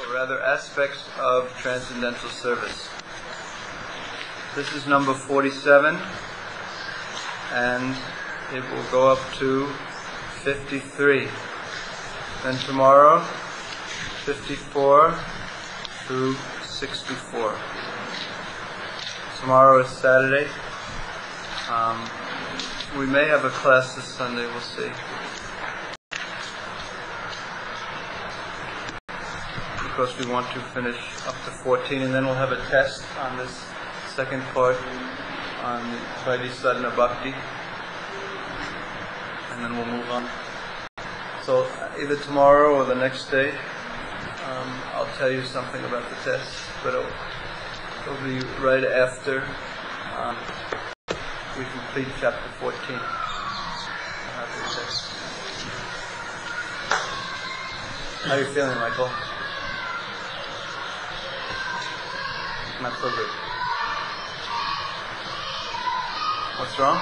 or rather aspects of transcendental service. This is number 47, and it will go up to 53. Then tomorrow, 54 through 64. Tomorrow is Saturday. We may have a class this Sunday, we'll see. Because we want to finish up to 14, and then we'll have a test on this second part on Vaidhi Bhakti, and then we'll move on. So either tomorrow or the next day, I'll tell you something about the test, but it'll be right after we complete chapter 14. I'll have the test. How are you feeling, Michael? Not so good. What's wrong?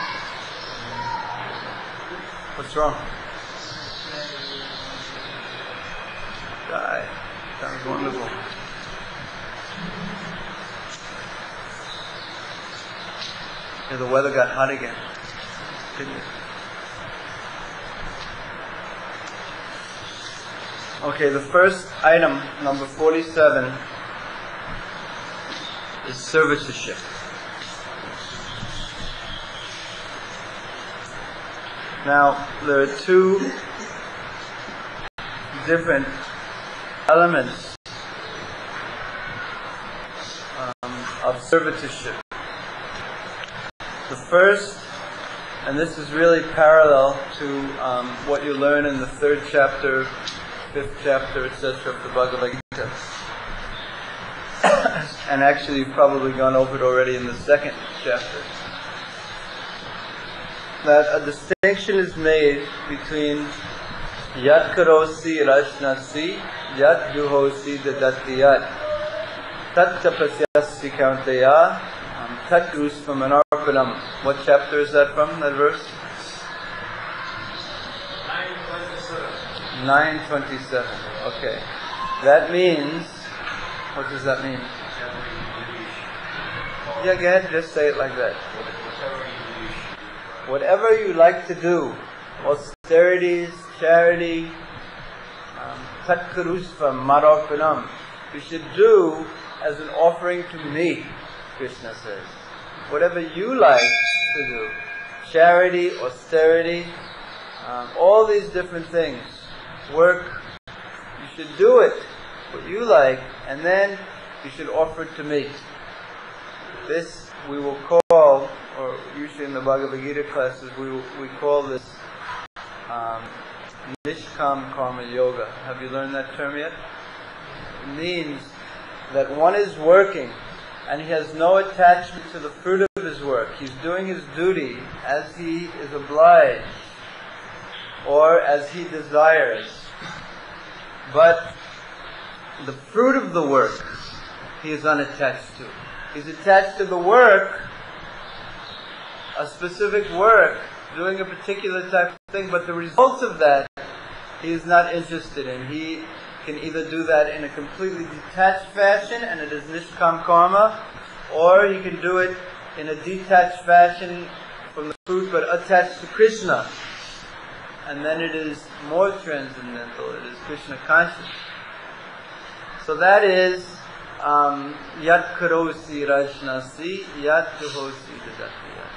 What's wrong? Die. Sounds wonderful. Yeah, the weather got hot again, didn't it? Okay, the first item, number 47, is servitorship. Now, there are two different elements of servitorship. The first, and this is really parallel to what you learn in the 3rd chapter, 5th chapter, etc. of the Bhagavad Gita. And actually you've probably gone over it already in the 2nd chapter. That a distinction is made between Yat karosi rajnasi, Yat juhosi dadatiyat, Tat tapasyasi kaunteya, Tat ruspamanarpanam. What chapter is that from, that verse? 927. 927. Okay. That means, what does that mean? Yeah, go ahead, just say it like that. Whatever you like to do, austerities, charity, tatkarusva mararpanam, you should do as an offering to me, Krishna says. Whatever you like to do, charity, austerity, all these different things, work, you should do it, what you like, and then you should offer it to me. This we will call, or usually in the Bhagavad Gita classes, we call this Nishkam Karma Yoga. Have you learned that term yet? It means that one is working and he has no attachment to the fruit of his work. He's doing his duty as he is obliged or as he desires. But the fruit of the work he is unattached to. He's attached to the work, a specific work, doing a particular type of thing, but the results of that he is not interested in. He can either do that in a completely detached fashion, and it is Nishkam Karma, or he can do it in a detached fashion from the fruit, but attached to Krishna. And then it is more transcendental, it is Krishna conscious. So that is Yat karosi rajnasi, Yat juhosi dadatiyat.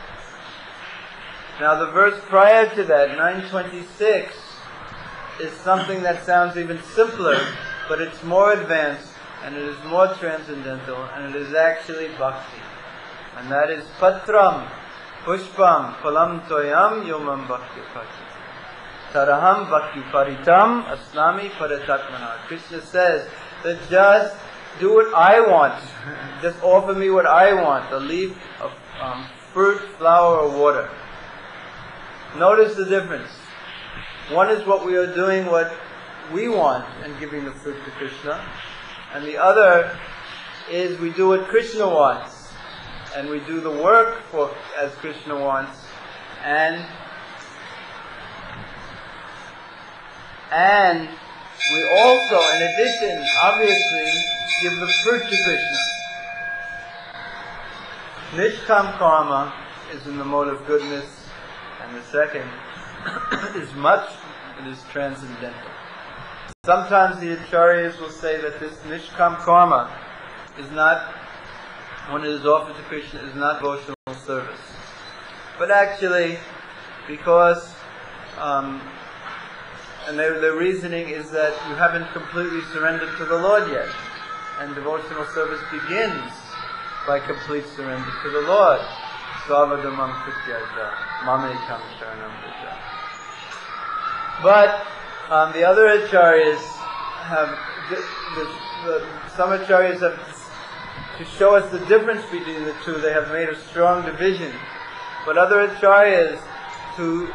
Now the verse prior to that, 926, is something that sounds even simpler, but it's more advanced, and it is more transcendental, and it is actually bhakti. And that is patram, pushpam, phalam toyam, yomam bhakti pachati. Taraham bhakti paritam, asnami paratatmana. Krishna says that just do what I want. Just offer me what I want, a leaf of fruit, flower, or water. Notice the difference. One is what we are doing, what we want, and giving the fruit to Krishna. And the other is we do what Krishna wants. And we do the work as Krishna wants. And we also, in addition, obviously, give the fruit to Krishna. Nishkam karma is in the mode of goodness, and the second is much, it is transcendental. Sometimes the acharyas will say that this nishkam karma is not, when it is offered to Krishna, is not devotional service. But actually, because, and their reasoning is that you haven't completely surrendered to the Lord yet. And devotional service begins by complete surrender to the Lord. Savadamam krityaja, mamekam sharanam vraja. But the other acharyas have, some acharyas have, to show us the difference between the two, they have made a strong division. But other acharyas, to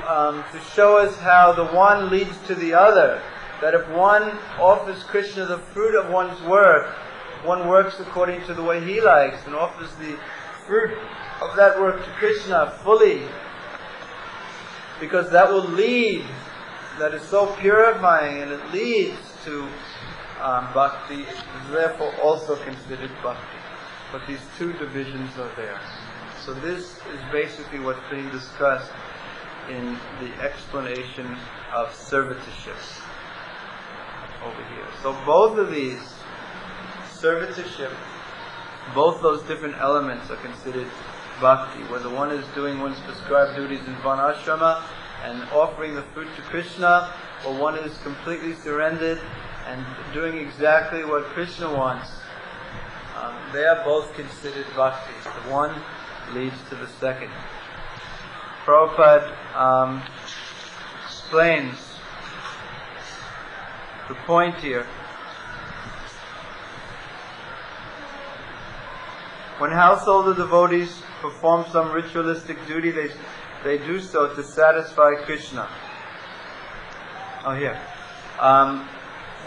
show us how the one leads to the other, that if one offers Krishna the fruit of one's work, one works according to the way he likes and offers the fruit of that work to Krishna fully, because that will lead, that is so purifying, and it leads to bhakti, is therefore also considered bhakti. But these two divisions are there. So this is basically what's being discussed in the explanation of servitorship over here. So both of these, servitorship, both those different elements are considered bhakti, whether one is doing one's prescribed duties in varnashrama and offering the fruit to Krishna, or one is completely surrendered and doing exactly what Krishna wants. They are both considered bhakti. The one leads to the second. Prabhupada explains the point here. When householder devotees perform some ritualistic duty, they do so to satisfy Krishna. Oh, here.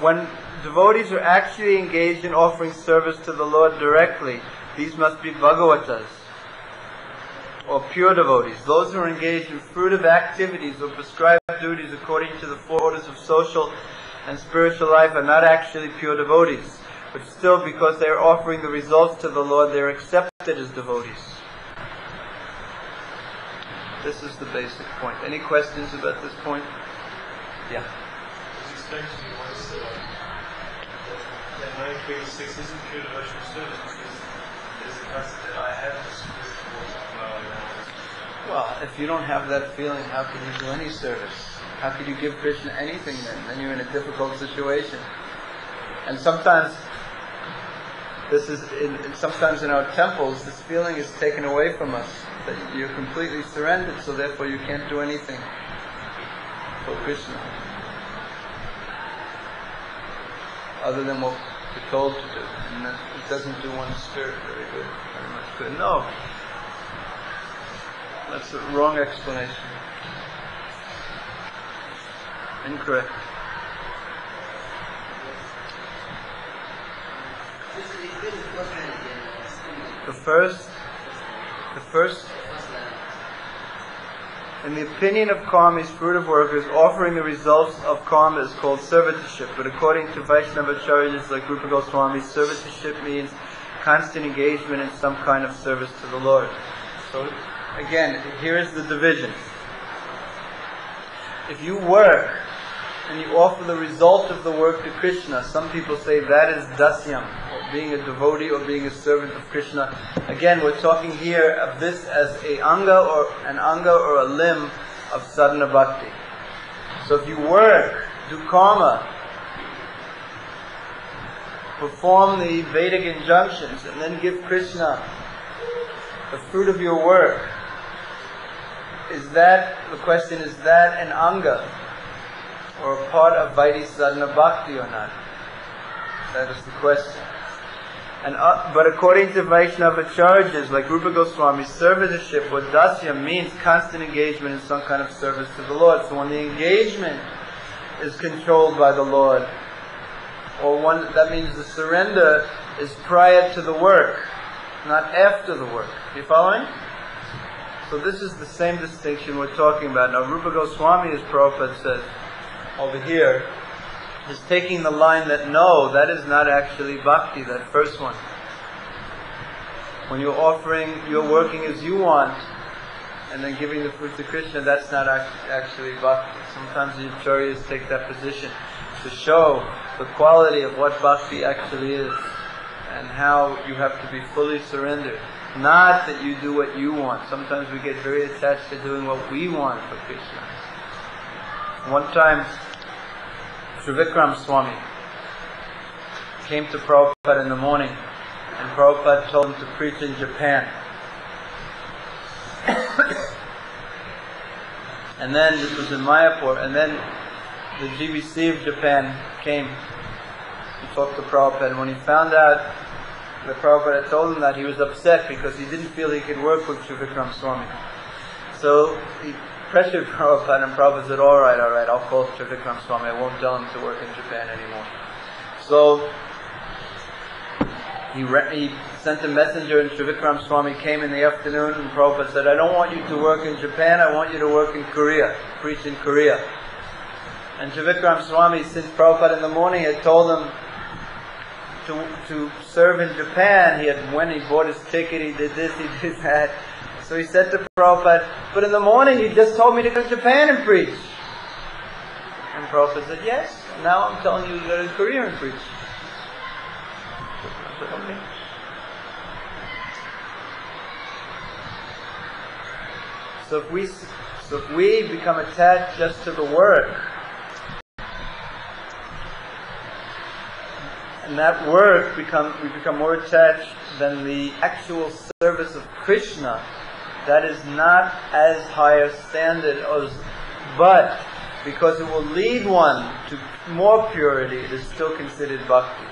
When devotees are actually engaged in offering service to the Lord directly, these must be Bhagavatas, or pure devotees. Those who are engaged in fruitive activities or prescribed duties according to the four orders of social and spiritual life are not actually pure devotees. But still, because they are offering the results to the Lord, they are accepted as devotees. This is the basic point. Any questions about this point? Yeah. Explain to me what is that 926 isn't pure devotional service, because there's the concept that I have this spiritual. Well, if you don't have that feeling, how can you do any service? How can you give Krishna anything then? Then you're in a difficult situation. And sometimes, sometimes in our temples, this feeling is taken away from us, that you're completely surrendered, so therefore you can't do anything for Krishna other than what we're told to do. And that it doesn't do one's spirit very good, very much good. No. That's a wrong explanation. Incorrect. The first, in the opinion of karmis, fruitive workers, offering the results of karma is called servitorship. But according to Vaishnava acharyas like Rupa Goswami, servitorship means constant engagement in some kind of service to the Lord. So again, here is the division. If you work and you offer the result of the work to Krishna, some people say that is dasyam, or being a devotee or being a servant of Krishna. Again, we're talking here of this as an anga or a limb of sadhana bhakti. So if you work, do karma, perform the Vedic injunctions, and then give Krishna the fruit of your work, the question is that an anga or a part of Vaidhi sadhana bhakti or not? That is the question. But according to Vaishnava acharyas like Rupa Goswami, servitorship or dasya means constant engagement in some kind of service to the Lord. So when the engagement is controlled by the Lord, that means the surrender is prior to the work, not after the work. Are you following? So this is the same distinction we're talking about. Now Rupa Goswami, as Prabhupada says over here, is taking the line that no, that is not actually bhakti, that first one. When you're offering, you're working as you want, and then giving the fruit to Krishna, that's not actually bhakti. Sometimes the acharyas take that position to show the quality of what bhakti actually is, and how you have to be fully surrendered. Not that you do what you want. Sometimes we get very attached to doing what we want for Krishna. One time, Trivikram Swami came to Prabhupada in the morning, and Prabhupada told him to preach in Japan. And then, this was in Mayapur, and then the GBC of Japan came to talk to Prabhupada, and when he found out that Prabhupada had told him that, he was upset because he didn't feel he could work with Trivikram Swami. So he pressured Prabhupada, and Prabhupada said, alright, I'll call Trivikram Swami, I won't tell him to work in Japan anymore. So he sent a messenger, and Trivikram Swami came in the afternoon, and Prabhupada said, I don't want you to work in Japan, I want you to work in Korea, preach in Korea. And Trivikram Swami, since Prabhupada in the morning had told him to serve in Japan, when he bought his ticket, he did this, he did that. So he said to Prabhupada, but in the morning you just told me to go to Japan and preach. And Prabhupada said, yes, now I'm telling you to go to Korea and preach. I said, okay. So if we become attached just to the work, and that work we become more attached than the actual service of Krishna, that is not as high a standard but because it will lead one to more purity, it is still considered bhakti.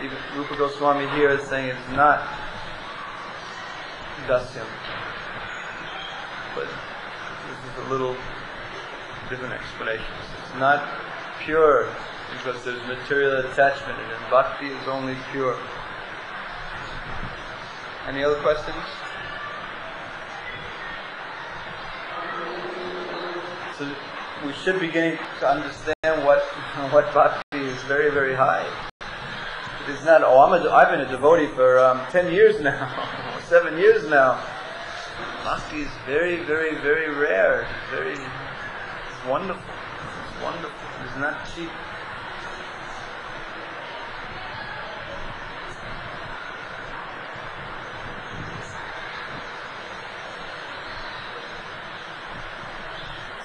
Even Rupa Goswami here is saying it's not dasyam. But this is a little different explanation. It's not pure because there's material attachment in it. Bhakti is only pure. Any other questions? So we should be beginning to understand what bhakti is very, very high. It is not, I've been a devotee for 10 years now, 7 years now. Bhakti is very, very, very rare. It's wonderful. It's wonderful. It's not cheap.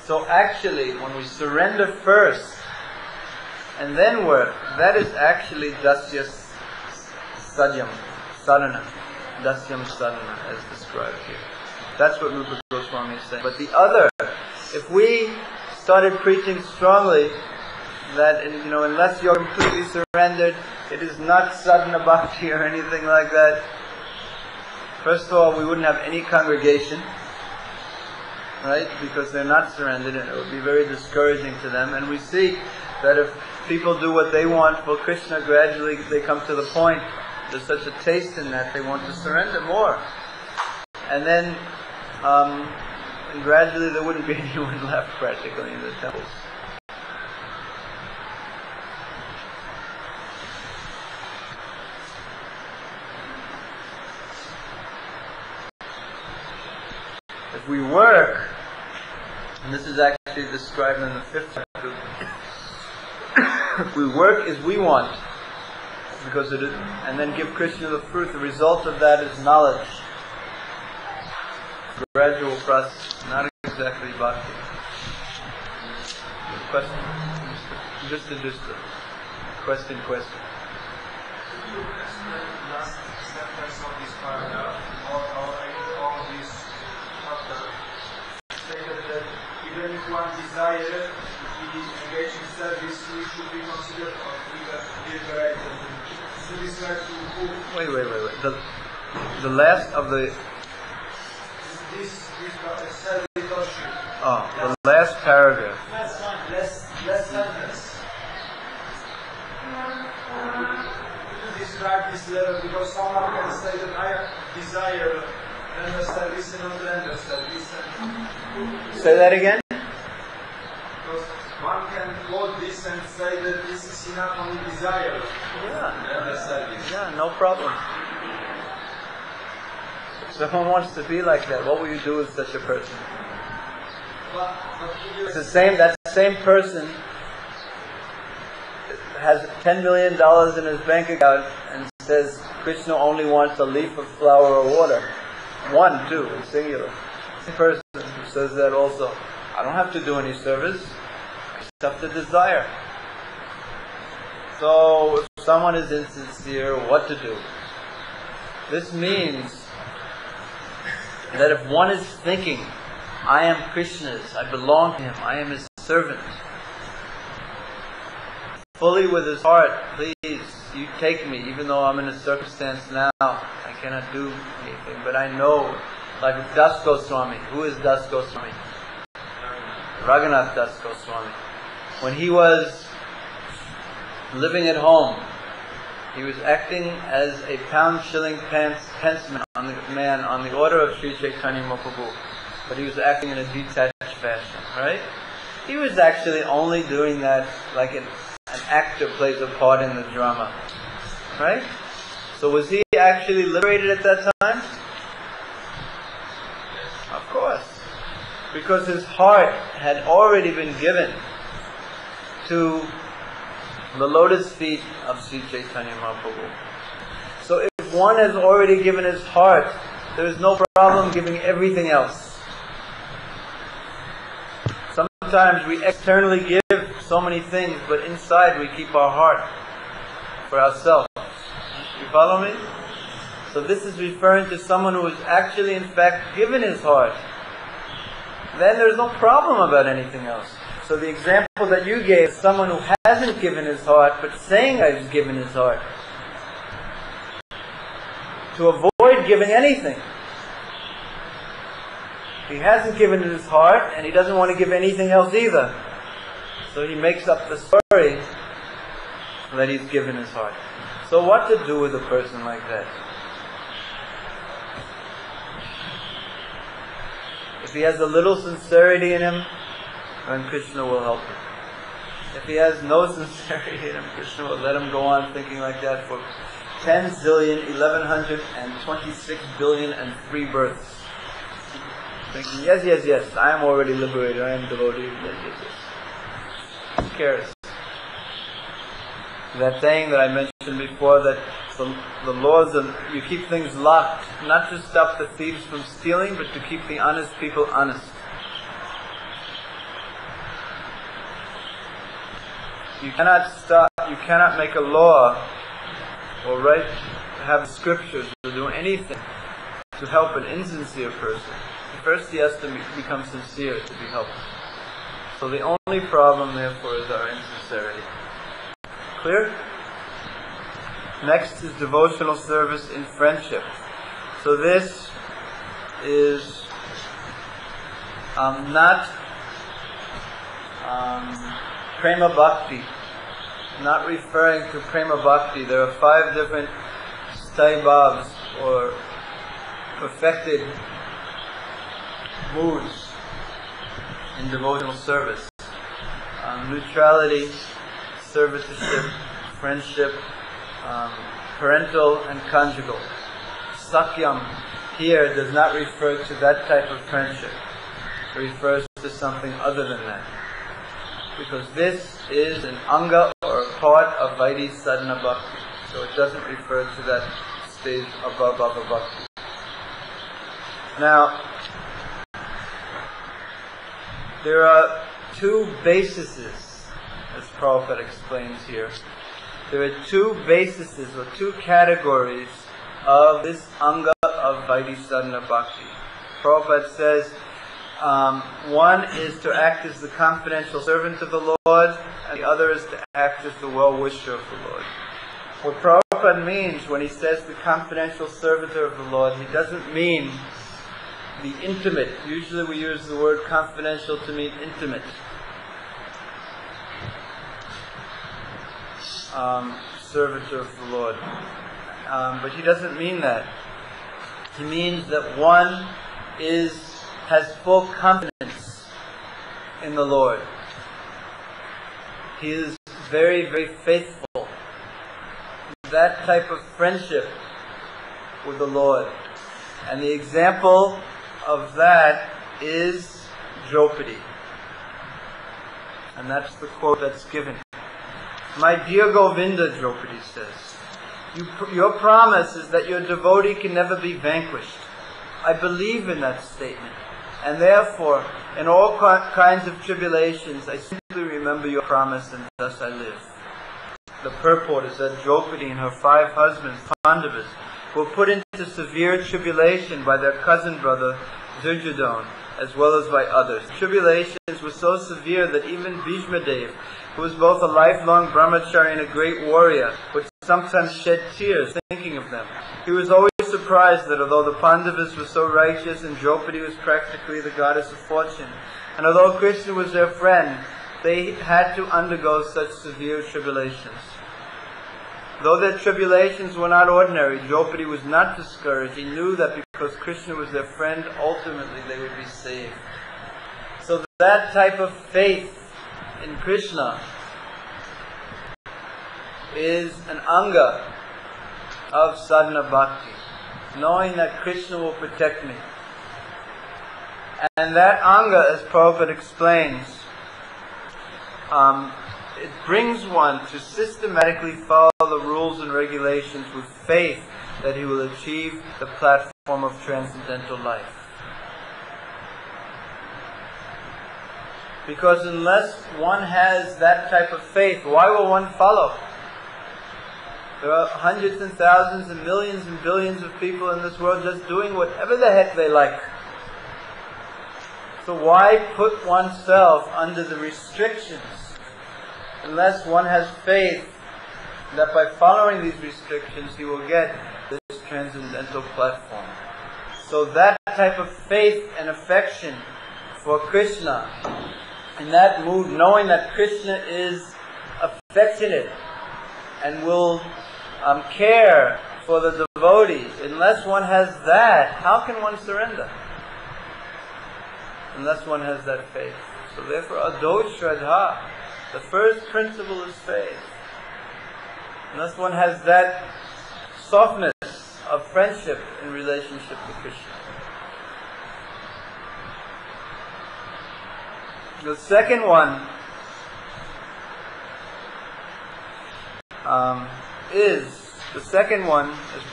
So actually, when we surrender first and then work, that is actually dasya sadhyam, sadhana, dasyam sadhana, as described here. That's what Rupa Goswami is saying. But the other, if we started preaching strongly that unless you're completely surrendered, it is not sadhana bhakti or anything like that. First of all, we wouldn't have any congregation. Right? Because they're not surrendered, and it would be very discouraging to them. And we see that if people do what they want for Krishna, gradually they come to the point, there's such a taste in that, they want to surrender more. And then, and gradually there wouldn't be anyone left practically in the temples. If we work, and this is actually described in the 5th chapter, if we work as we want, because it is, and then give Krishna the fruit, the result of that is knowledge. Gradual process, not exactly bhakti. Question? Just a question. Last sentence of this paragraph, all these stated that even if one desire to be engaged in service, we should be considered liberated. So this right to who? Wait. The last of the... This service worship. Oh, the last paragraph. Less sentence. Describe this level, because someone can say that I desire render service and not render service. Say that again? Because one can quote this and say that this is enough only desire. Yeah, no problem. If someone wants to be like that, what will you do with such a person? It's the same. That same person has $10 million in his bank account and says Krishna only wants a leaf of flower or water. One, two, in singular. The person who says that also, I don't have to do any service, I just have to desire. So if someone is insincere, what to do? This means that if one is thinking, I am Krishna's, I belong to him, I am his servant, fully with his heart, please, you take me, even though I'm in a circumstance now, I cannot do anything, but I know, like Das Goswami. Who is Das Goswami? Raghunath Das Goswami. When he was living at home, he was acting as a pound-shilling penceman on the order of Sri Chaitanya Mahaprabhu, but he was acting in a detached fashion, right? He was actually only doing that like an actor plays a part in the drama, right? So was he actually liberated at that time? Of course, because his heart had already been given to the lotus feet of Sri Chaitanya Mahaprabhu. So if one has already given his heart, there is no problem giving everything else. Sometimes we externally give so many things, but inside we keep our heart for ourselves. You follow me? So this is referring to someone who has actually in fact given his heart. Then there's no problem about anything else. So the example that you gave is someone who hasn't given his heart, but saying I've given his heart. To avoid giving anything. He hasn't given his heart, and he doesn't want to give anything else either. So he makes up the story that he's given his heart. So what to do with a person like that? If he has a little sincerity in him, then Krishna will help him. If he has no sincerity in him, Krishna will let him go on thinking like that for 10 zillion, 1126 billion and 3 births. Thinking, yes, I am already liberated, I am devotee, yes. Who cares? That saying that I mentioned before, that the laws of, you keep things locked, not to stop the thieves from stealing, but to keep the honest people honest. You cannot make a law or have scriptures or do anything to help an insincere person. First he has to become sincere to be helped. So the only problem therefore is our insincerity. Clear? Next is devotional service in friendship. So this is not prema bhakti, not referring to prema bhakti. There are 5 different staibhavs or perfected moods in devotional service. Neutrality, servitorship, friendship, parental and conjugal. Sakyam here does not refer to that type of friendship. It refers to something other than that. Because this is an anga or a part of Vaidhi sadhana bhakti. So it doesn't refer to that stage above bhakti. Now, there are 2 bases, as Prabhupada explains here. There are 2 bases or 2 categories of this anga of Vaidhi sadhana bhakti. Prabhupada says, one is to act as the confidential servant of the Lord, and the other is to act as the well-wisher of the Lord. What Prabhupada means when he says the confidential servitor of the Lord, he doesn't mean the intimate. Usually we use the word confidential to mean intimate. Servitor of the Lord. But he doesn't mean that. He means that one has full confidence in the Lord. he is very, very faithful. That type of friendship with the Lord. And the example of that is Draupadi. And that's the quote that's given. My dear Govinda, Draupadi says, your promise is that your devotee can never be vanquished. I believe in that statement. And therefore, in all kinds of tribulations, I simply remember your promise and thus I live. The purport is that Draupadi and her 5 husbands, Pandavas, were put into severe tribulation by their cousin brother Duryodhana, as well as by others. Tribulations were so severe that even Bhishma Dev, who was both a lifelong brahmachari and a great warrior, would sometimes shed tears thinking of them. He was always surprised that although the Pandavas were so righteous and Draupadi was practically the goddess of fortune, and although Krishna was their friend, they had to undergo such severe tribulations. Though their tribulations were not ordinary, Draupadi was not discouraged. He knew that because Krishna was their friend, ultimately they would be saved. So that type of faith in Krishna is an anga of sadhana bhakti, knowing that Krishna will protect me. And that anga, as Prabhupada explains, it brings one to systematically follow the rules and regulations with faith that he will achieve the platform of transcendental life. Because unless one has that type of faith, why will one follow? There are hundreds and thousands and millions and billions of people in this world just doing whatever the heck they like. So why put oneself under the restrictions unless one has faith that by following these restrictions he will get this transcendental platform? So that type of faith and affection for Krishna, in that mood, knowing that Krishna is affectionate and will care for the devotee, unless one has that, how can one surrender? Unless one has that faith. So therefore, adot shraddha, the first principle is faith. Unless one has that softness of friendship in relationship to Krishna. The second one as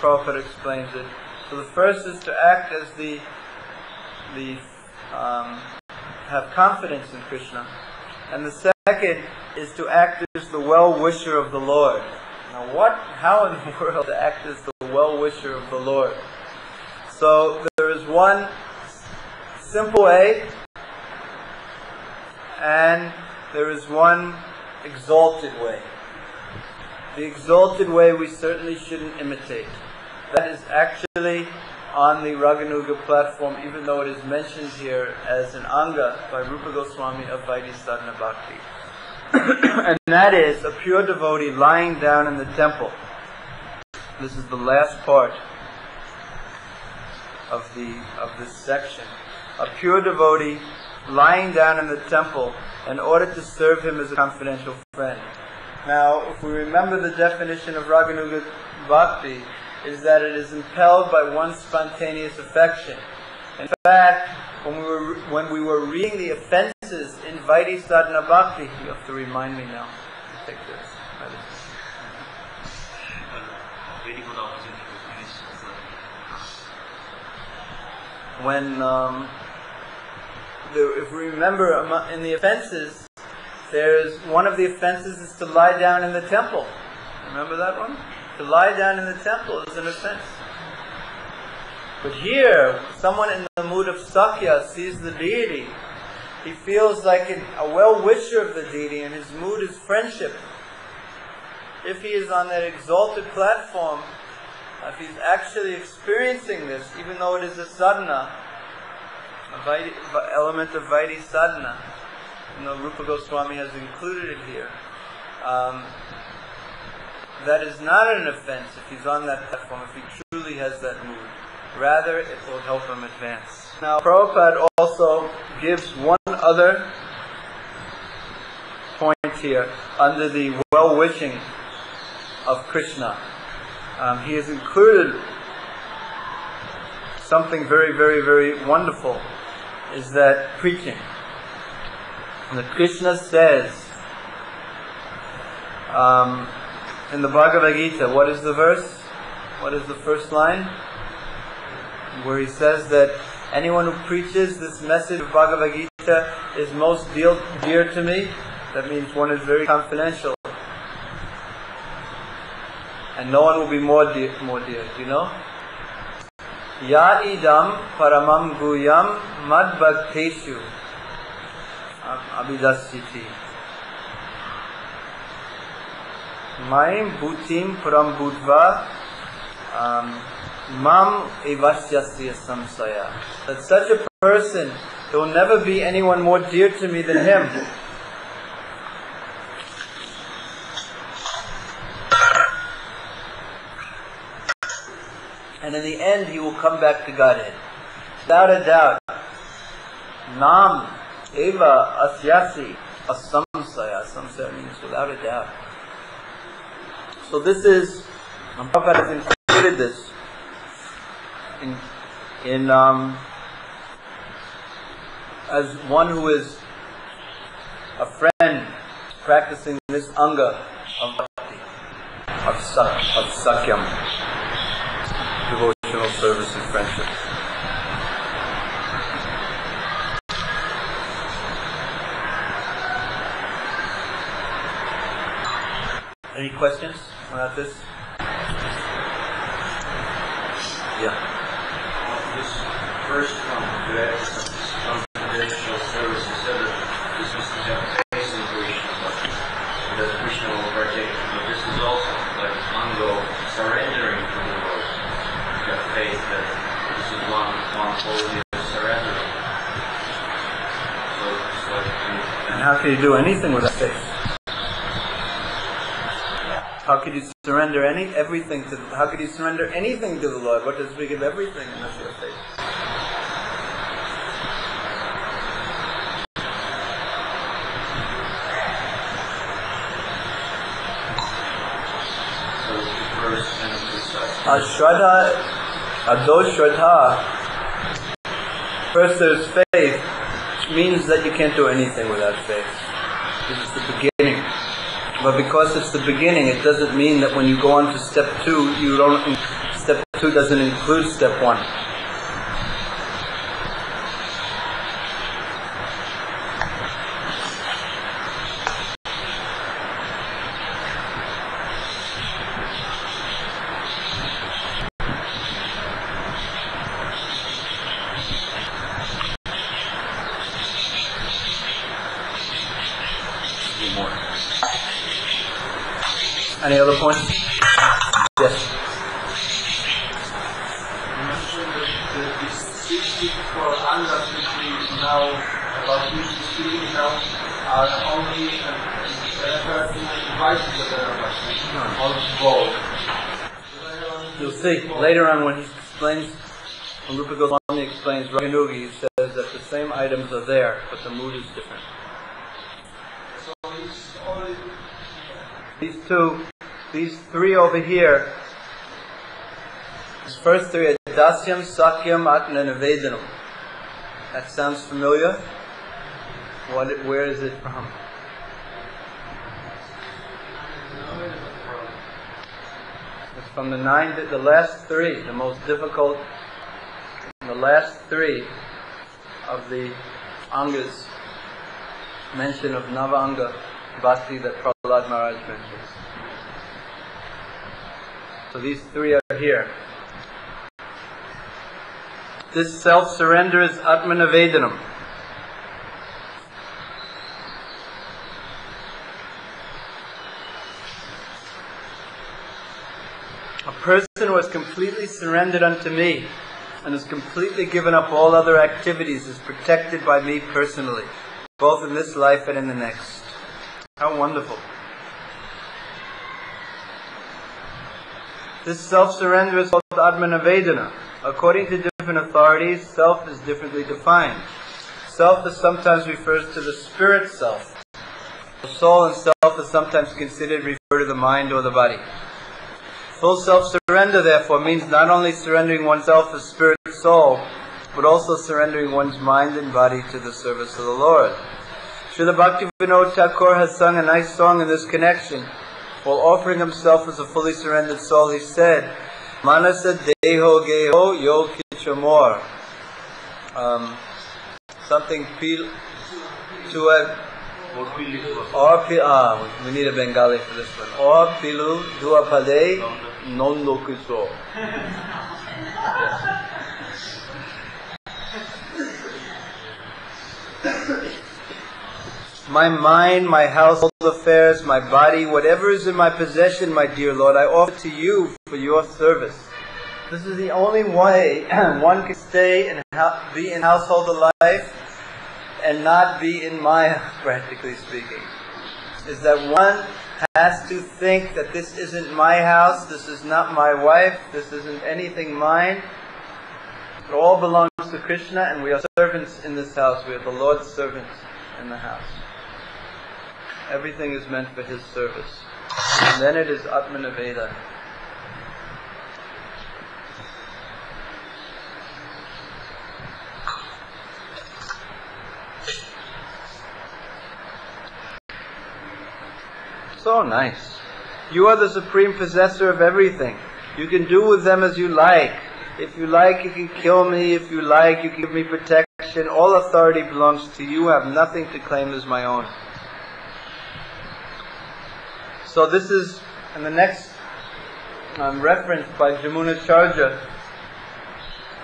Prabhupada explains it. So the first is to act as have confidence in Krishna. And the second is to act as the well-wisher of the Lord. Now how in the world to act as the well-wisher of the Lord? So there is one simple way, and there is one exalted way. The exalted way we certainly shouldn't imitate. That is actually on the Raganuga platform, even though it is mentioned here as an anga by Rupa Goswami of Vaidhi Sadhana Bhakti. And that is a pure devotee lying down in the temple. This is the last part of this section. A pure devotee lying down in the temple in order to serve him as a confidential friend. Now, if we remember the definition of Raganuga Bhakti, is that it is impelled by one's spontaneous affection. In fact, when we were reading the offenses in Vaidhi Sadhana Bhakti, you have to remind me now. Take this. If we remember in the offenses, there's one of the offenses is to lie down in the temple. Remember that one? To lie down in the temple is an offense. But here, someone in the mood of Sakya sees the deity. He feels like a well-wisher of the deity, and his mood is friendship. If he is on that exalted platform, if he's actually experiencing this, even though it is a sadhana, element of Vaidhi sadhana, Rupa Goswami has included it here, that is not an offense if he's on that platform, if he truly has that mood. Rather, it will help him advance. Now, Prabhupada also gives one other point here under the well-wishing of Krishna. He has included something very, very, very wonderful, is that preaching. And that Krishna says in the Bhagavad Gita, what is the verse? What is the first line? Where he says that anyone who preaches this message of Bhagavad Gita is most dear to me. That means one is very confidential. And no one will be more dear. Do you know? Ya idam paramam guyam mad bhakteshu abhidasyati. Maim bhutim param bhutva mam evasyasya samsaya. That such a person, there will never be anyone more dear to me than him. And in the end, he will come back to Godhead. Without a doubt. Nam eva asyasi asamsaya. Asamsaya means without a doubt. So this is, Prabhupada has included this in as one who is a friend practicing this anga of bhakti, of sakyam, devotional service and friendship. Any questions about this? Yeah. This first one, confidential service, you said that this was to have faith in Krishna, but that Krishna will partake. But this is also like anga surrendering to the Lord. You have faith that this is one quality of surrendering. So it's like. And how can you do anything without faith? How could you surrender everything to? How could you surrender anything to the Lord? What does we give everything unless you have faith? Shraddha, Ado Shraddha. First there's faith, which means that you can't do anything without faith. This is the beginning. But because it's the beginning, it doesn't mean that when you go on to step 2, step 2 doesn't include step 1. Any other points? Yes. You mentioned that these 64 angas which we now, about which we speak now, are only referred to devices of the not both. You'll see later on when he explains, when Rupa Goswami explains Raganugi, he says that the same items are there, but the mood is different. So it's only these three over here, these first three are Dasyam, Sakyam, Atma, and Nivedanam. That sounds familiar? Where is it from? It's from the last three, the most difficult, the last three of the angas, mention of Nava Anga Bhakti that Prahlad Maharaj mentions. So these three are here. This self-surrender is Atma Nivedanam. A person who has completely surrendered unto me and has completely given up all other activities is protected by me personally, both in this life and in the next. How wonderful. This self-surrender is called Atma Nivedana. According to different authorities, self is differently defined. Self is sometimes refers to the spirit self. Soul and self is sometimes considered refer to the mind or the body. Full self-surrender, therefore, means not only surrendering oneself as spirit and soul, but also surrendering one's mind and body to the service of the Lord. Srila Bhaktivinoda Thakur has sung a nice song in this connection. While offering himself as a fully surrendered soul, he said, Manasa Deho Geho Yo Kichamor. Something pil to a we need a Bengali for this one. Or pilu duapade nondokuso. My mind, my household affairs, my body, whatever is in my possession, my dear Lord, I offer to you for your service. This is the only way one can stay and be in household life and not be in Maya, practically speaking. Is that one has to think that this isn't my house, this is not my wife, this isn't anything mine. It all belongs to Krishna, and we are servants in this house. We are the Lord's servants in the house. Everything is meant for His service. And then it is Atmanaveda. So nice. You are the supreme possessor of everything. You can do with them as you like. If you like, you can kill me. If you like, you can give me protection. All authority belongs to you. I have nothing to claim as my own. So this is, in the next reference by Jamunacharya.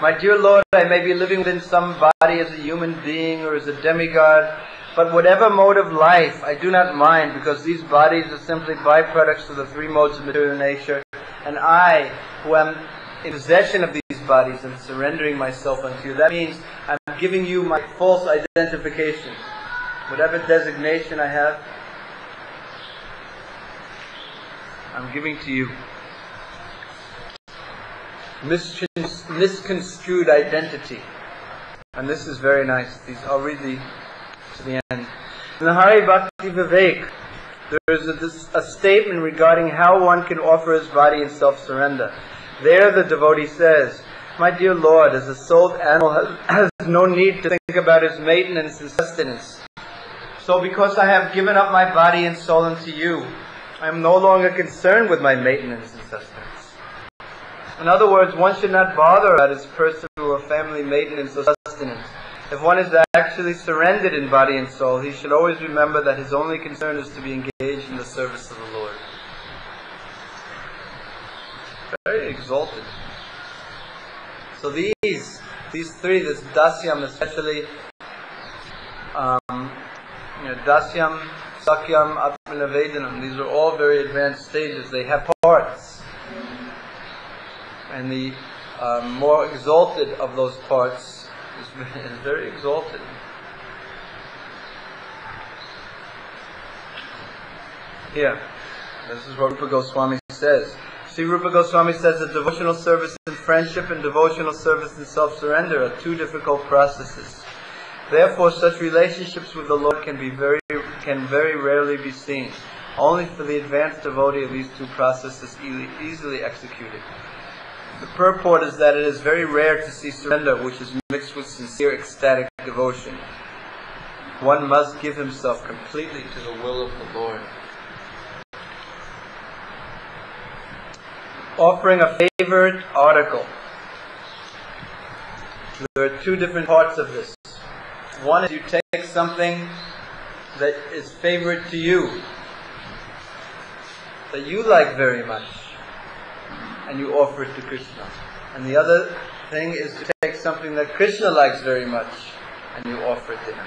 My dear Lord, I may be living within some body as a human being or as a demigod, but whatever mode of life, I do not mind, because these bodies are simply byproducts of the three modes of material nature, and I, who am in possession of these bodies, am surrendering myself unto you. That means I'm giving you my false identification. Whatever designation I have, I'm giving to you. Misconstrued identity. And this is very nice. I'll read to the end. In the Hari Bhakti Vivek, there is a statement regarding how one can offer his body in self-surrender. There the devotee says, my dear Lord, as a souled animal has no need to think about his maintenance and sustenance. So because I have given up my body and soul unto you, I am no longer concerned with my maintenance and sustenance. In other words, one should not bother about his personal or family maintenance or sustenance. If one is actually surrendered in body and soul, he should always remember that his only concern is to be engaged in the service of the Lord. Very exalted. So these three, this Dasyam especially, Dasyam, Sakyam, Atmanavedanam, these are all very advanced stages. They have parts. And the more exalted of those parts is very exalted. Here, this is what Rupa Goswami says. See, Rupa Goswami says that devotional service in friendship and devotional service in self-surrender are two difficult processes. Therefore, such relationships with the Lord can very rarely be seen. Only for the advanced devotee are these two processes easily executed. The purport is that it is very rare to see surrender which is mixed with sincere ecstatic devotion. One must give himself completely to the will of the Lord. Offering a favored article. There are two different parts of this. One is you take something that is favorite to you, that you like very much, and you offer it to Krishna. And the other thing is to take something that Krishna likes very much, and you offer it to him.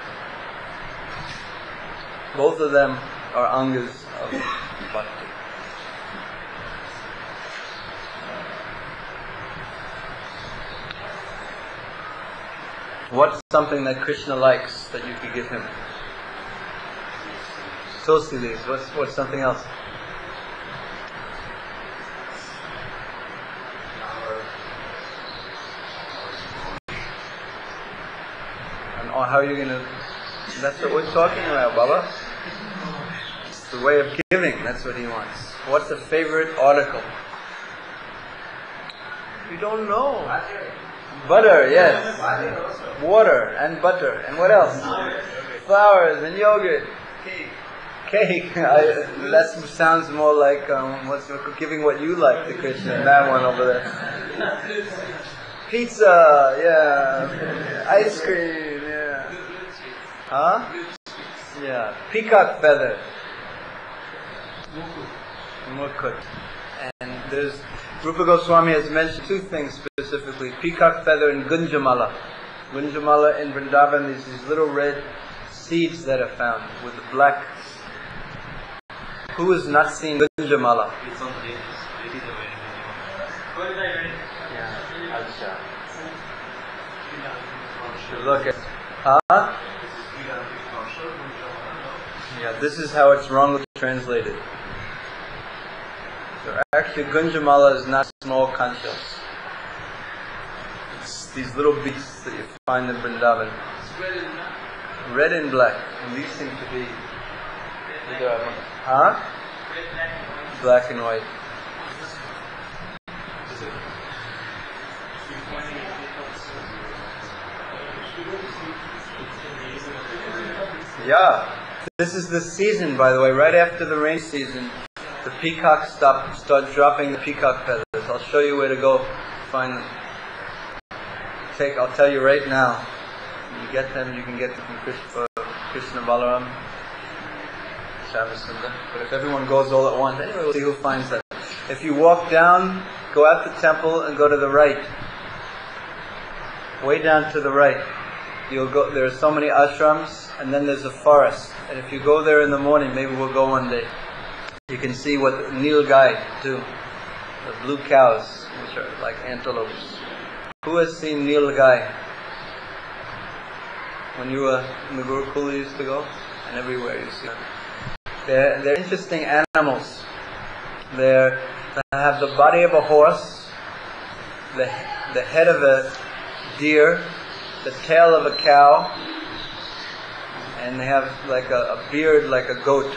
Both of them are angas of bhakti. What's something that Krishna likes that you could give him? Tulsi leaves. What's something else? And how are you going to... That's what we're talking about, Baba. the way of giving. That's what he wants. What's a favorite article? You don't know. Butter, yes. Water and butter. And what else? Flowers and yogurt. Cake. That sounds more like giving what you like to Krishna. That one over there. Pizza, yeah. Ice cream, yeah. Huh? Yeah. Peacock feather. Mukut. And there's Rupa Goswami has mentioned two things specifically: peacock feather and gunjamala. Gunjamala in Vrindavan is these little red seeds that are found with the black. Who has not seen gunjamala? It's on the ladies. Ladies are wearing Yeah. Look at. Huh? Yeah, this is how it's wrongly translated. So actually, gunjamala is not small conchas. It's these little beads that you find in Vrindavan. Red and black. And these seem to be. Huh? Black and white. Yeah. This is the season, by the way, right after the rain season. The peacocks start dropping the peacock feathers. I'll show you where to go find them. I'll tell you right now. You get them, you can get them from Krishna Balaram, Shamsundar. But if everyone goes all at once, anyway, we'll see who finds them. If you walk down, go out the temple and go to the right. Way down to the right. You'll go. There are so many ashrams, and then there's a forest. And if you go there in the morning, maybe we'll go one day. You can see what Nilgai do. The blue cows, which are like antelopes. Who has seen Nilgai? When you were in the Gurukul, you used to go? And everywhere you see them. They're interesting animals. They have the body of a horse, the head of a deer, the tail of a cow, and they have like a beard like a goat.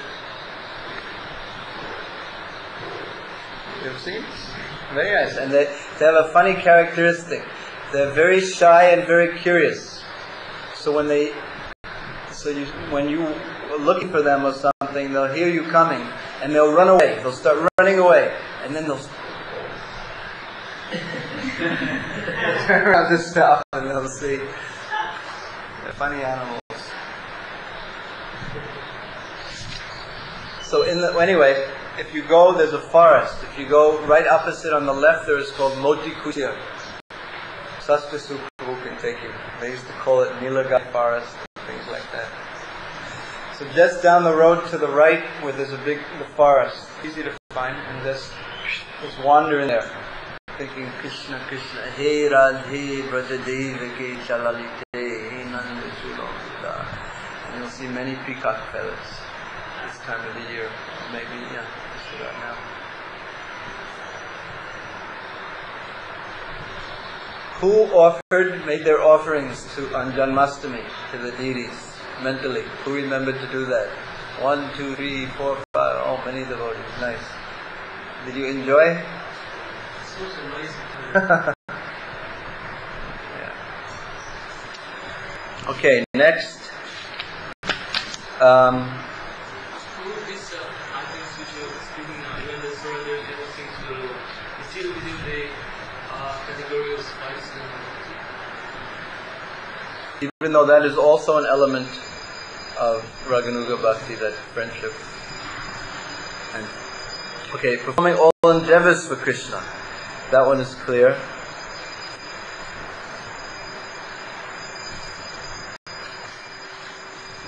You've seen? Very nice. And they have a funny characteristic. They're very shy and very curious. So when you are looking for them or something, they'll hear you coming and they'll run away. They'll start running away, and then they'll turn around to stop, and they'll see. They're funny animals. So anyway, if you go, there's a forest. If you go right opposite on the left, there is called Moti Kutir. Sastra Sukhu can take you. They used to call it Nilagai Forest, things like that. So just down the road to the right, where there's the forest, easy to find, and just wander in there, thinking Krishna, Krishna, Hey Radhe Brajadevaki Chalalite, Hey Nanda Chulomita. And you'll see many peacock feathers this time of the year. Or maybe, just about now. Who made their offerings on Janmashtami to the deities mentally? Who remembered to do that? 1, 2, 3, 4, 5. Oh, many devotees. Nice. Did you enjoy? It was amazing. Yeah. Okay, next. These items which you are speaking now, even the surrender, everything will still within the category of spice. Even though that is also an element of Raganuga Bhakti, that friendship. And okay, performing all endeavors for Krishna. That one is clear.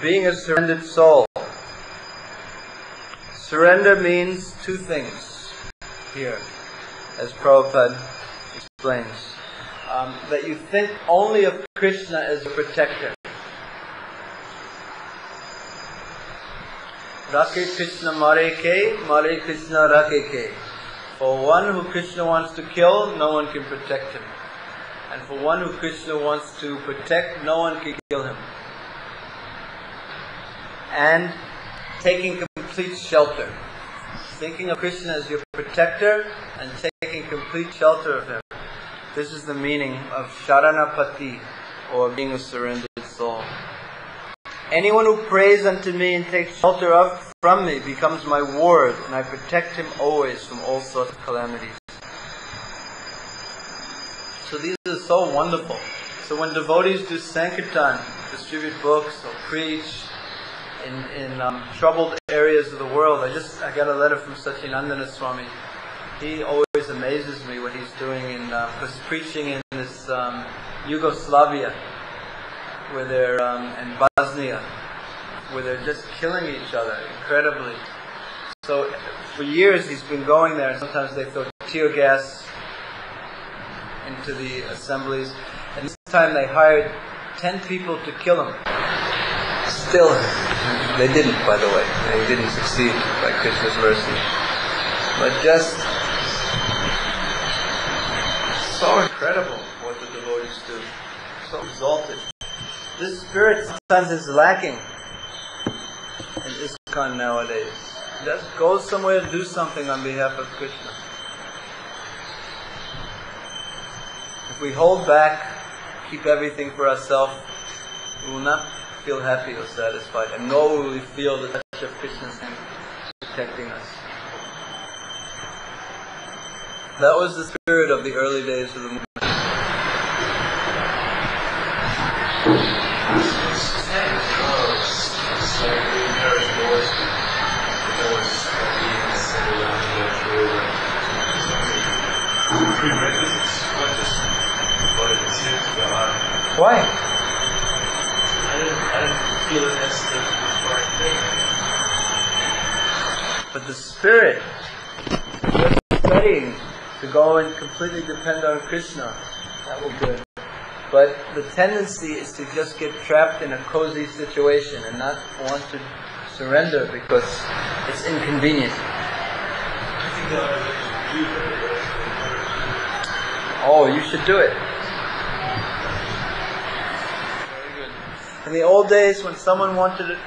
Being a surrendered soul. Surrender means two things here, as Prabhupada explains. That you think only of Krishna as a protector. Rakhe Krishna mare Krishna rakhe ke. For one who Krishna wants to kill, no one can protect him. And for one who Krishna wants to protect, no one can kill him. And taking complete shelter. Thinking of Krishna as your protector and taking complete shelter of him. This is the meaning of Sharanapati, or being a surrendered soul. Anyone who prays unto me and takes shelter from me becomes my ward, and I protect him always from all sorts of calamities. So these are so wonderful. So when devotees do Sankirtan, distribute books or preach in troubled areas of the world, I got a letter from Satyanandana Swami. He always amazes me what he's doing because preaching in this Yugoslavia, where they're in Bosnia, where they're just killing each other incredibly. So for years he's been going there, and sometimes they throw tear gas into the assemblies. And this time they hired 10 people to kill him. Still, they didn't, by the way. They didn't succeed by Krishna's mercy. But just so incredible what the devotees do. So exalted. This spirit sometimes is lacking in ISKCON nowadays. Just go somewhere and do something on behalf of Krishna. If we hold back, keep everything for ourselves, we will not feel happy or satisfied, and nor will we feel the touch of Krishna's hand protecting us. That was the spirit of the early days of the movement. Why? I didn't feel it as the right thing. But the spirit, just studying to go and completely depend on Krishna, that will do it. But the tendency is to just get trapped in a cozy situation and not want to surrender because it's inconvenient. I think the other way to do that. Oh, you should do it. In the old days, when someone wanted to,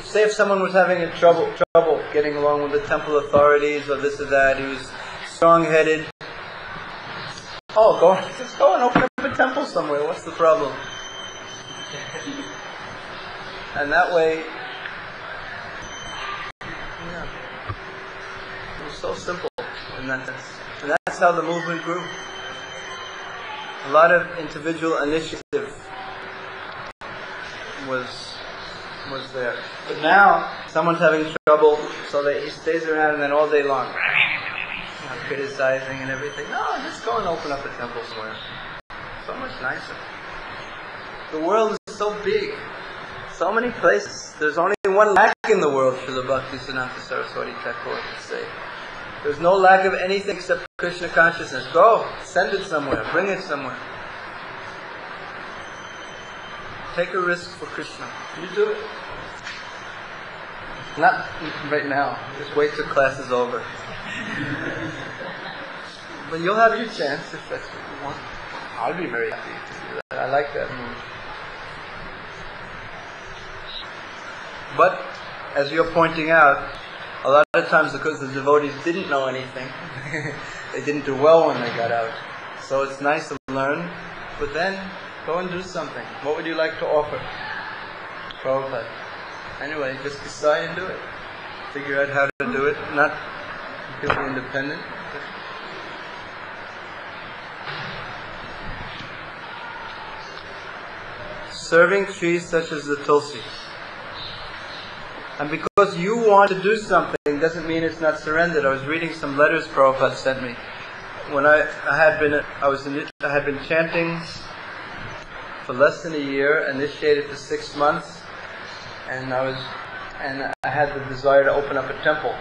say if someone was having trouble getting along with the temple authorities or this or that, he was strong-headed. Oh, just go and open up a temple somewhere. What's the problem? And that way, yeah, it was so simple in that sense. And that's how the movement grew. A lot of individual initiative was there. But now, someone's having trouble, so he stays around and then all day long, criticizing and everything. No, just go and open up a temple somewhere. So much nicer. The world is so big. So many places. There's only one lack in the world, Srila Bhaktisiddhanta Saraswati Thakur would say. There's no lack of anything except Krishna consciousness. Go, send it somewhere, bring it somewhere. Take a risk for Krishna. You do it. Not right now. Just wait till class is over. But you'll have your chance if that's what you want. I'll be very happy to do that. I like that move. But, as you're pointing out, a lot of times because the devotees didn't know anything, they didn't do well when they got out. So it's nice to learn, but then go and do something. What would you like to offer? Prabhupada. Anyway, just decide and do it. Figure out how to do it, not completely independent. Serving trees such as the tulsi. And because you want to do something doesn't mean it's not surrendered. I was reading some letters Prabhupada sent me. When I had been chanting for less than a year, initiated for 6 months, and I had the desire to open up a temple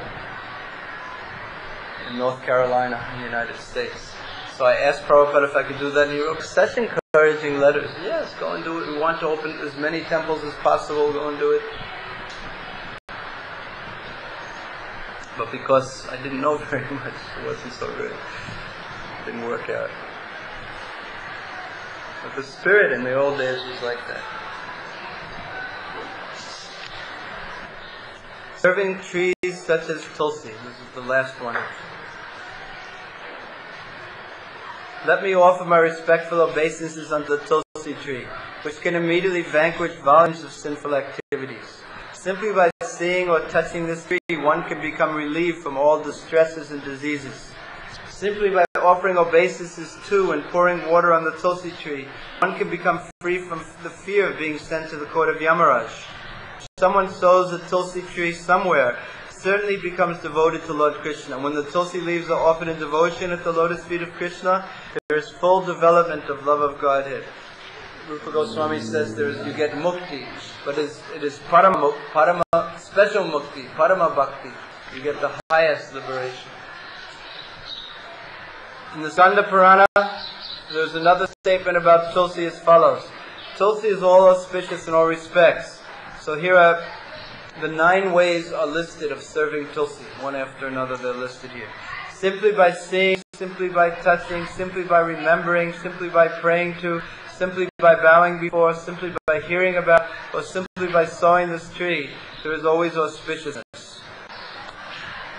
in North Carolina, in the United States. So I asked Prabhupada if I could do that, and he wrote such encouraging letters. Yes, go and do it. We want to open as many temples as possible. Go and do it. But because I didn't know very much, it wasn't so good. It didn't work out. But the spirit in the old days was like that. Serving trees such as Tulsi. This is the last one. Let me offer my respectful obeisances unto the Tulsi tree, which can immediately vanquish volumes of sinful activities. Simply by seeing or touching this tree, one can become relieved from all distresses and diseases. Simply by offering obeisances to and pouring water on the Tulsi tree, one can become free from the fear of being sent to the court of Yamaraj. Someone sows a Tulsi tree somewhere, certainly becomes devoted to Lord Krishna. When the Tulsi leaves are offered in devotion at the lotus feet of Krishna, there is full development of love of Godhead. Rupa Goswami says you get mukti, but it is parama, special mukti, parama bhakti. You get the highest liberation. In the Skanda Purana, there's another statement about Tulsi as follows. Tulsi is all auspicious in all respects. So here are the 9 ways are listed of serving Tulsi. One after another they're listed here. Simply by seeing, simply by touching, simply by remembering, simply by praying to, simply by bowing before, simply by hearing about, or simply by sowing this tree, there is always auspiciousness.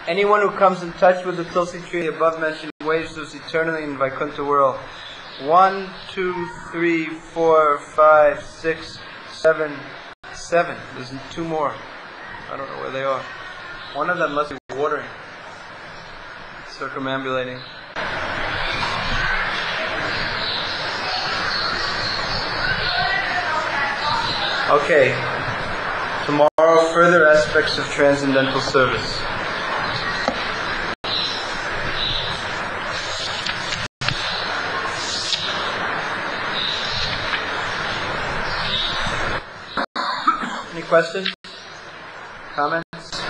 Anyone who comes in touch with the Tulsi tree, the above mentioned ways, lives eternally in Vaikuntha world. 1, 2, 3, 4, 5, 6, 7, 7. There's 2 more. I don't know where they are. One of them must be watering, circumambulating. Okay. Tomorrow, further aspects of transcendental service. Any questions? Comments? Seems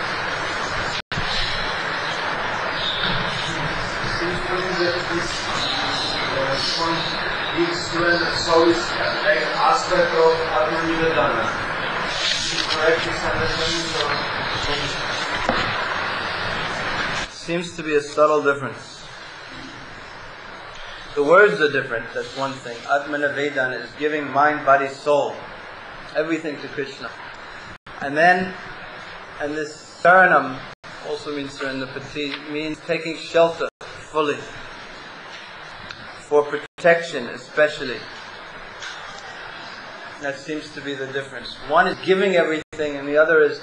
to me that this one gives student service like an aspect of Atmanivedana. Is it correct this understanding? Seems to be a subtle difference. The words are different, that's one thing. Atmanivedana is giving mind, body, soul, everything to Krishna. And this saranam also means surrendapati, means taking shelter fully, for protection especially. That seems to be the difference. One is giving everything, and the other is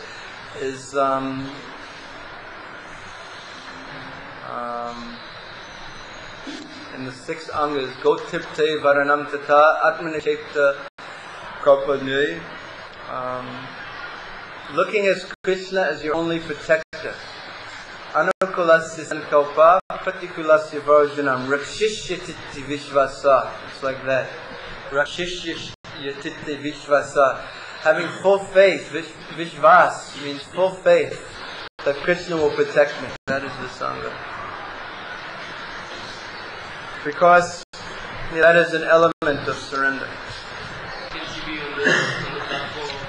in the 6 angas, Gotipte Varanam Tata Atmanachekta Kapanye. Looking at Krishna as your only protector. Anukulasya Sankalpa Patikulasya Varjanam Rakshishyatiti Vishvasa. It's like that. Rakshishyatiti Vishvasa. Having full faith. Vishvas means full faith that Krishna will protect me. That is the Sangha. Because that is an element of surrender.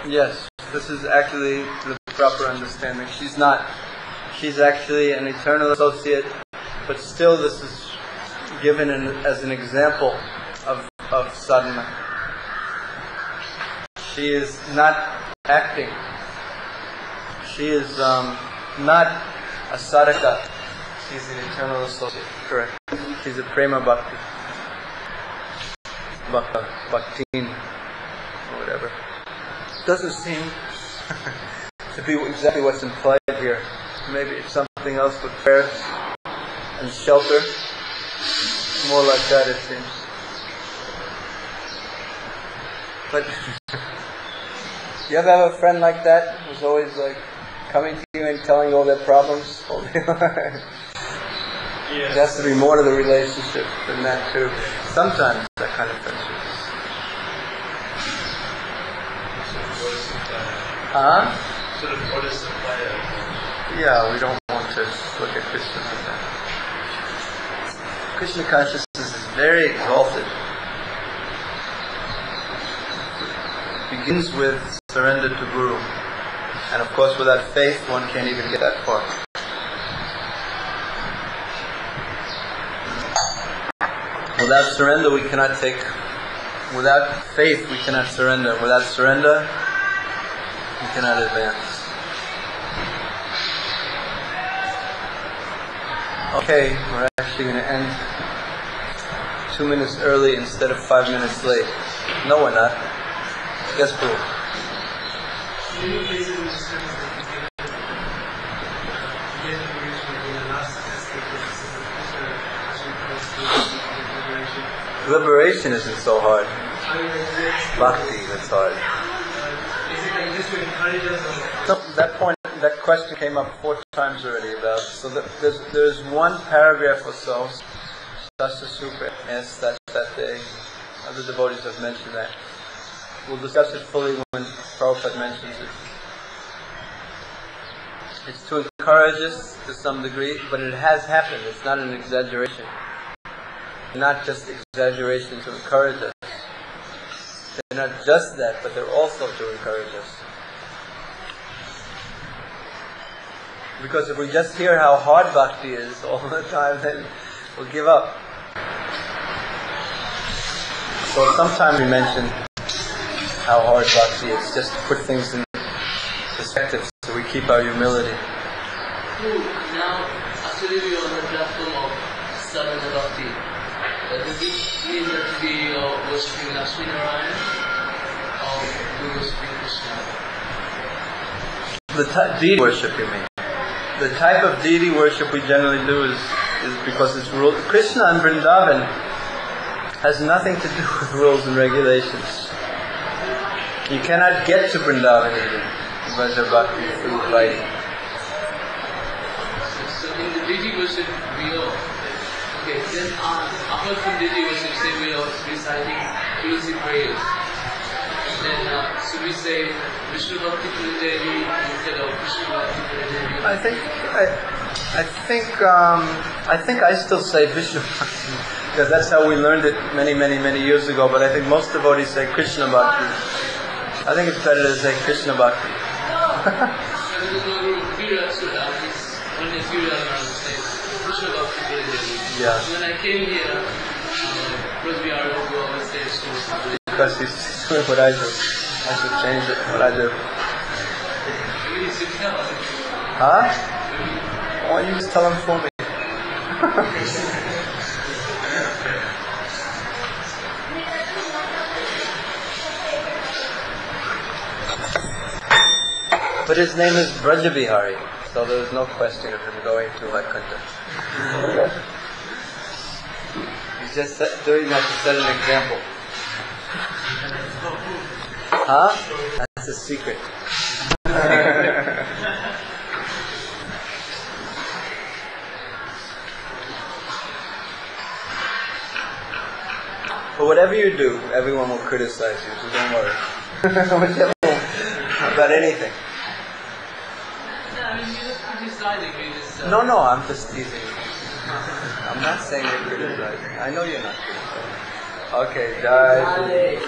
Yes, this is actually the proper understanding. She's not. She's actually an eternal associate, but still this is given as an example of sadhana. She is not acting. She is not a sadhaka. She's an eternal associate. Correct. She's a prema bhakti. Bhaktin, or whatever. Doesn't seem to be exactly what's implied here. Maybe it's something else with prayers and shelter. More like that, it seems. But you ever have a friend like that who's always like coming to you and telling you all their problems? Yes. There has to be more to the relationship than that too. Sometimes that kind of friendship. Huh? Sort of what is the player? Yeah, we don't want to look at Krishna like that. Krishna consciousness is very exalted. It begins with surrender to Guru. And of course without faith one can't even get that far. Without surrender we cannot take, without faith we cannot surrender. Without surrender we cannot advance. Okay, we're actually going to end 2 minutes early instead of 5 minutes late. No, we're not. Yes, Prabhu. Liberation isn't so hard. Bhakti, that's hard. No, that question came up 4 times already about. So there's one paragraph or so. Shastra Sutra asks that day. Other devotees have mentioned that. We'll discuss it fully when Prabhupada mentions it. It's to encourage us to some degree, but it has happened. It's not an exaggeration. Not just exaggeration to encourage us. They're not just that, but they're also to encourage us. Because if we just hear how hard bhakti is all the time, then we'll give up. So sometimes we mention how hard bhakti is, just to put things in perspective, so we keep our humility. Now, actually we are on the platform of Sadhana Bhakti. Does it mean that we are worshipping Lakshmi Narayana or we are worshipping Krishna? The deity worship, you mean? The type of deity worship we generally do is because it's ruled. Krishna and Vrindavan has nothing to do with rules and regulations. You cannot get to Vrindavan even Vaja Bhakti through fighting. So in the deity worship we are, okay, then apart from deity worship, say we are reciting Tulsi prayers. Then should we say Vishnu Bhakti Puradevi instead of Krishna Bhakti Puradevi? I think I still say Vishnu Bhakti because that's how we learned it many years ago. But I think most devotees say Krishna Bhakti. I think it's better to say Krishna Bhakti. Yeah. When I came here, because we are all go on stage, because he's doing what I do. I should change it, what I do. Huh? Why don't you just tell him for me? But his name is Brajabihari, so there was no question of him going to Vaikuntha. He's just doing that to set an example. Huh? That's a secret. But whatever you do, everyone will criticize you, so don't worry. About anything. No, I'm just teasing you. I'm not saying you're criticizing. I know you're not criticizing. Okay, Jai.